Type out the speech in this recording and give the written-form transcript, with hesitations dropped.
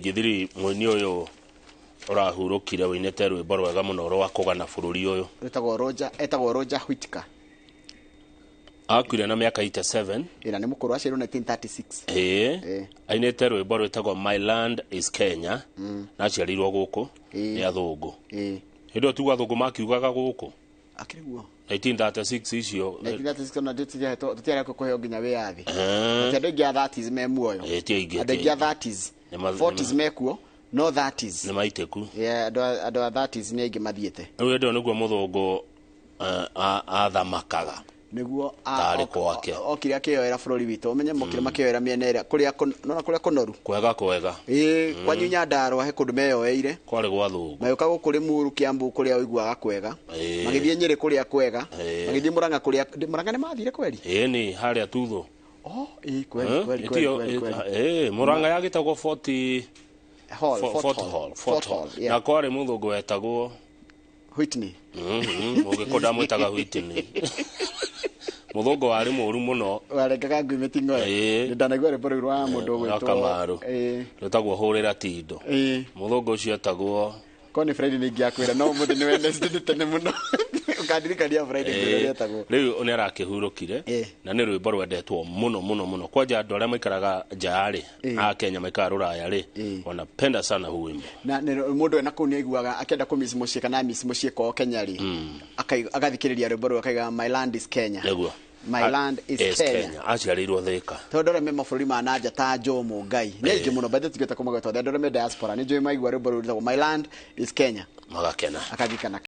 Githiri mwini uyu urahurukire winete rwimbo rwega muno rwa kugana bururi uyu etagwo Roger Whittaker. Akuire na miaka 87. Ina ni mukuru aciarwo 1936. Ainete rwimbo rwetagwo My Land is Kenya. Na aciarirwo guku ni athungu. Hindo tu athungu makiugaga guku akiriguo 1936 icio 1936 na tutiara kuheo nginya wiathi atendegi a 30s me muoyo atendegi a 30s 40s mekuo no 30s ni maiteku ando a 30s ni aingi mathiete riu ndo niguo muthungu athamakaga niguo okire akioera bururi witu umenye mukire makioera miena ira kuria kunoru kwega kwanyu Nyandarua he kundu meyoeire kwari gwa thungu mayuka gukuri Muru Kiambu kuria uiguaga kwega magithie Nyeri kuria kwega magithie Murang'a kuria Murang'a ni mathire kweli ni haria tuthu kweli Murang'a yagitagwo Fort Hall na kwari muthungu wetagwo Whitney mugikonda mwitaga Whitney muthungu wari muru muno warengaga ngui mitingo ni ndanaigwa rwimbo rwa mundu gwitwo Kamaru rutagwo hurira tindo muthungu ucio etagwo Connie Friday ni ngiakwira no muthi ni Wednesday tene muno ukandirikania Friday etagwo riu ni arakihurukire na ni rwimbo rwendetwo muno kwanja andu aria maikaraga njaari a Kenya maikara ruraya ri wanapenda sana huu wimbo na mundu ena kuni aiguaga akenda kumisi mucii kana misi mucii ko Kenya ri agathikiriria rwimbo rwa kaiga My Land is Kenya niguo My Land is Kenya aciarirwo Thika tondore me mabũrũri ma nanja ta Jomo Ngai ni ingi muno bado tugeta kumagwetwo tondore me diaspora ni joy maigua rwimbo rwitagwo My Land is Kenya magakena akagikana